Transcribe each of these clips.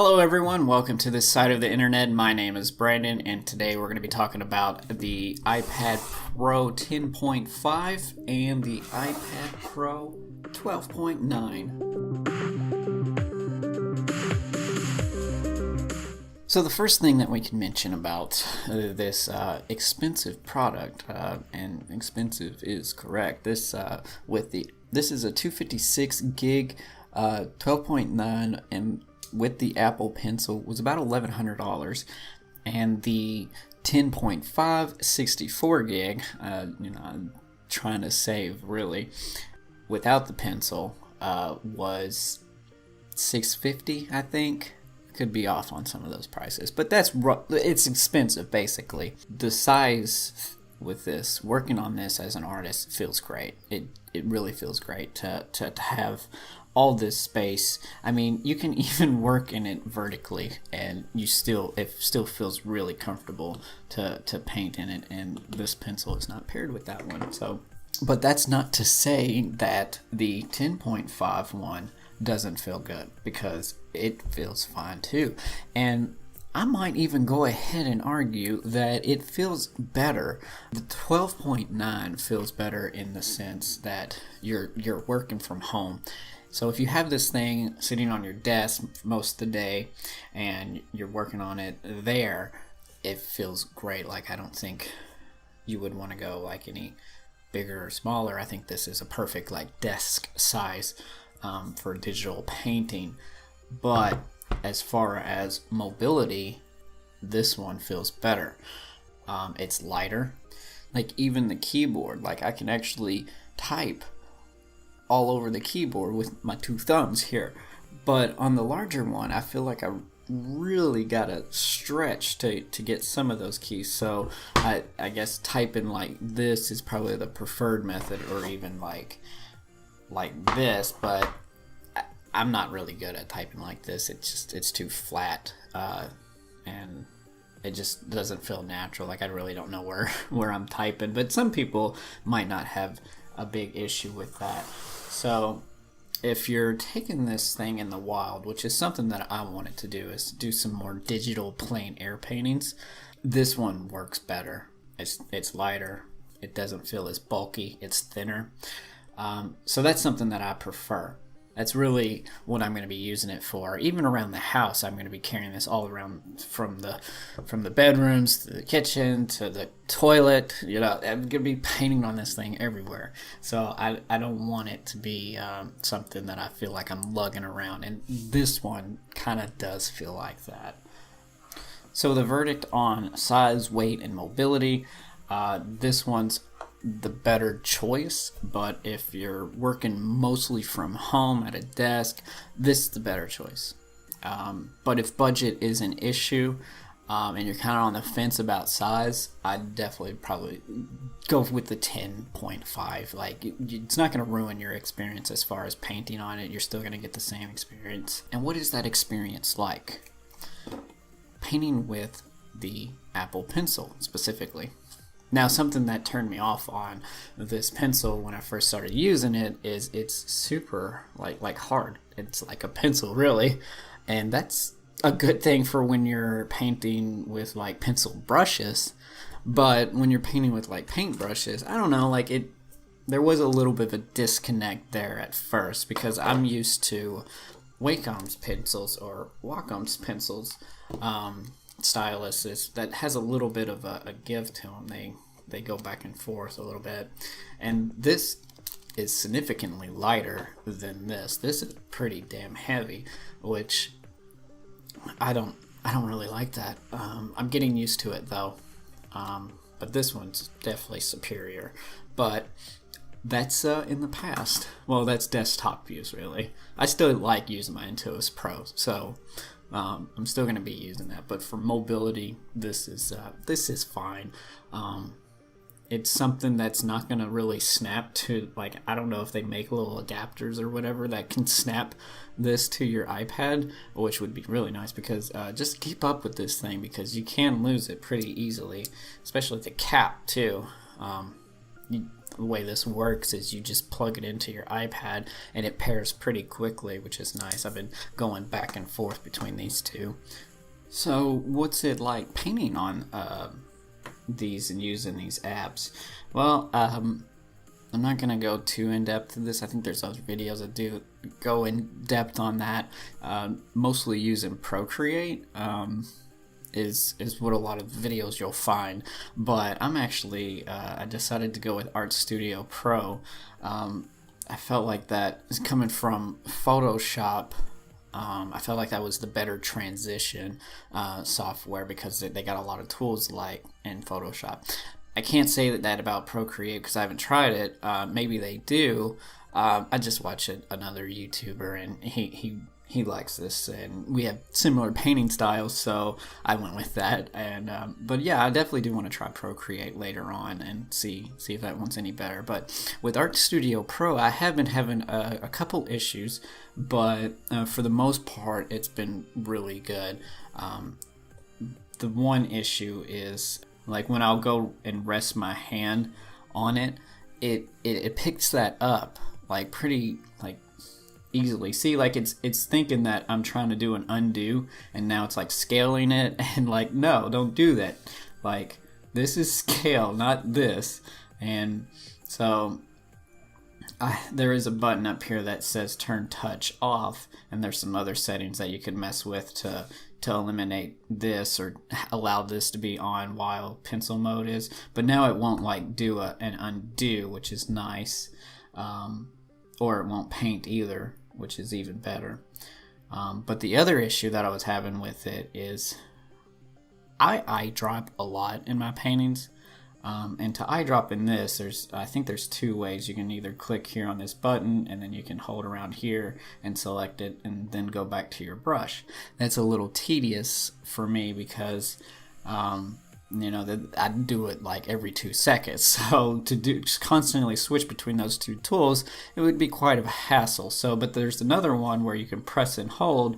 Hello everyone, welcome to this side of the internet. My name is Brandon and today we're going to be talking about the iPad Pro 10.5 and the iPad Pro 12.9. So the first thing that we can mention about this expensive product, and expensive is correct, this is a 256 gig 12.9 and with the Apple Pencil was about $1,100, and the 10.5 64 gig, I'm trying to save really, without the pencil, was $650, I think. Could be off on some of those prices, but it's expensive basically. The size with this, working on this as an artist, feels great. It really feels great to have all this space. I mean, you can even work in it vertically and it still feels really comfortable to paint in it, and this pencil is not paired with that one. So, but that's not to say that the 10.5 one doesn't feel good, because it feels fine too. And I might even go ahead and argue that it feels better. The 12.9 feels better in the sense that you're working from home. So if you have this thing sitting on your desk most of the day and you're working on it there, it feels great. Like, I don't think you would want to go like any bigger or smaller. I think this is a perfect like desk size for digital painting. But as far as mobility, this one feels better. It's lighter. Like, even the keyboard, like I can actually type all over the keyboard with my two thumbs here. But on the larger one, I feel like I really gotta stretch to get some of those keys. So I guess typing like this is probably the preferred method, or even like this, but I'm not really good at typing like this. It's too flat, and it just doesn't feel natural. Like, I really don't know where I'm typing, but some people might not have a big issue with that. So if you're taking this thing in the wild, which is something that I wanted to do, is do some more digital plein air paintings, this one works better. It's lighter. It doesn't feel as bulky. It's thinner. So that's something that I prefer. That's really what I'm going to be using it for. Even around the house, I'm going to be carrying this all around, from the bedrooms to the kitchen to the toilet. I'm going to be painting on this thing everywhere. So I don't want it to be something that I feel like I'm lugging around. And this one kind of does feel like that. So the verdict on size, weight, and mobility, this one's the better choice. But if you're working mostly from home at a desk, this is the better choice. But if budget is an issue, and you're kind of on the fence about size, I'd definitely probably go with the 10.5. Like, it's not going to ruin your experience as far as painting on it. You're still going to get the same experience. And what is that experience like? Painting with the Apple Pencil specifically. Now, something that turned me off on this pencil when I first started using it is it's super like hard. It's like a pencil, really, and that's a good thing for when you're painting with like pencil brushes. But when you're painting with like paint brushes, I don't know, there was a little bit of a disconnect there at first, because I'm used to Wacom's pencils or Wacom's pencils. Stylus that has a little bit of a give to them. They go back and forth a little bit, and this is significantly lighter than this. This is pretty damn heavy, which I don't really like that. I'm getting used to it though, but this one's definitely superior. But that's in the past. Well, that's desktop views really. I still like using my Intuos Pro, so I'm still going to be using that. But for mobility, this is fine. It's something that's not going to really snap to, like, I don't know if they make little adapters or whatever that can snap this to your iPad, which would be really nice, because just keep up with this thing, because you can lose it pretty easily, especially the cap too. the way this works is you just plug it into your iPad and it pairs pretty quickly, which is nice. I've been going back and forth between these two. So what's it like painting on these and using these apps? Well, I'm not going to go too in depth in this. I think there's other videos that do go in depth on that. Mostly using Procreate is what a lot of videos you'll find. But I'm actually, I decided to go with Art Studio Pro. I felt like that is coming from Photoshop. I felt like that was the better transition software because they got a lot of tools like in Photoshop. I can't say that about Procreate because I haven't tried it. Maybe they do. I just watched another YouTuber and he likes this, and we have similar painting styles, so I went with that. And but yeah, I definitely do want to try Procreate later on and see if that one's any better. But with Art Studio Pro, I have been having a couple issues, but for the most part, it's been really good. The one issue is, like, when I'll go and rest my hand on it, it picks that up like pretty easily. See, like it's thinking that I'm trying to do an undo, and now it's like scaling it, and like, no, don't do that. Like, this is scale, not this. And so there is a button up here that says turn touch off, and there's some other settings that you can mess with to eliminate this or allow this to be on while pencil mode is. But now it won't like do an undo, which is nice, or it won't paint either, which is even better. But the other issue that I was having with it is I eye drop a lot in my paintings. And to eye drop in this, I think there's two ways. You can either click here on this button, and then you can hold around here and select it, and then go back to your brush. That's a little tedious for me because I do it like every 2 seconds. So to just constantly switch between those two tools, it would be quite a hassle. So, but there's another one where you can press and hold,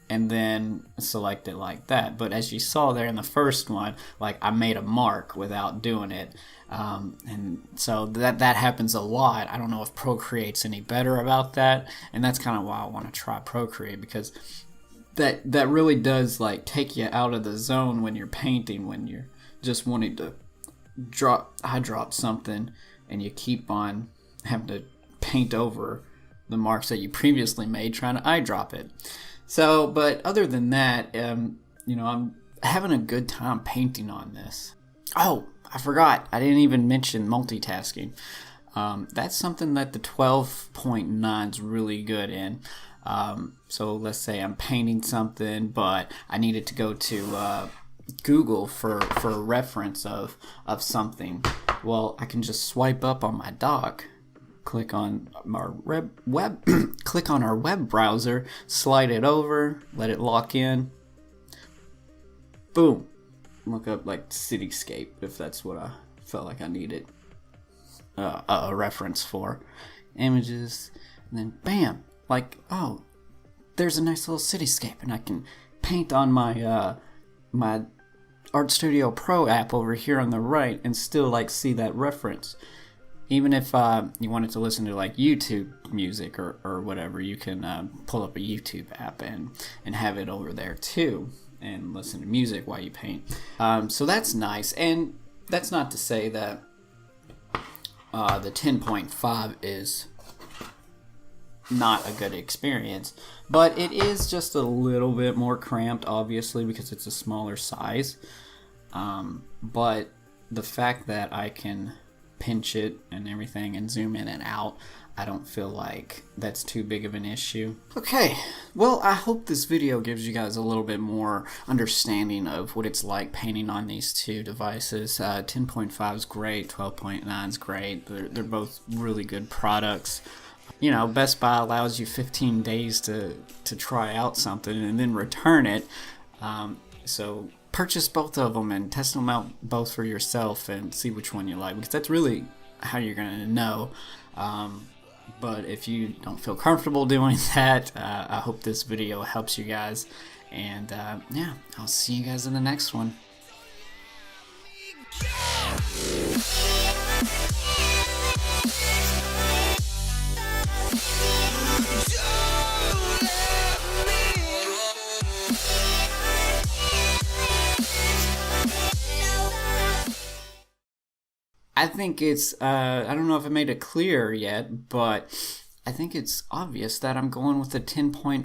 and then select it like that. But as you saw there in the first one, like, I made a mark without doing it. And so that happens a lot. I don't know if Procreate's any better about that. And that's kind of why I want to try Procreate, because that really does like take you out of the zone when you're painting, when you're just wanting to eye drop something and you keep on having to paint over the marks that you previously made trying to eye drop it. So, but other than that, I'm having a good time painting on this. Oh, I forgot. I didn't even mention multitasking. That's something that the 12.9 is really good in. So let's say I'm painting something, but I needed to go to Google for a reference of something. Well, I can just swipe up on my dock, click on our click on our web browser, slide it over, let it lock in. Boom. Look up like cityscape if that's what I felt like I needed a reference for. Images, and then bam, like, oh, there's a nice little cityscape, and I can paint on my my Art Studio Pro app over here on the right and still like see that reference. Even if you wanted to listen to like YouTube music or whatever, you can pull up a YouTube app and have it over there too and listen to music while you paint. So that's nice. And that's not to say that the 10.5 is not a good experience, but it is just a little bit more cramped, obviously, because it's a smaller size. But the fact that I can pinch it and everything and zoom in and out, I don't feel like that's too big of an issue. Okay, well, I hope this video gives you guys a little bit more understanding of what it's like painting on these two devices. 10.5 is great, 12.9 is great. They're both really good products. You know, Best Buy allows you 15 days to try out something and then return it. So purchase both of them and test them out both for yourself and see which one you like, because that's really how you're going to know. But if you don't feel comfortable doing that, I hope this video helps you guys. And yeah, I'll see you guys in the next one. I think it's, I don't know if I made it clear yet, but I think it's obvious that I'm going with the 10.5.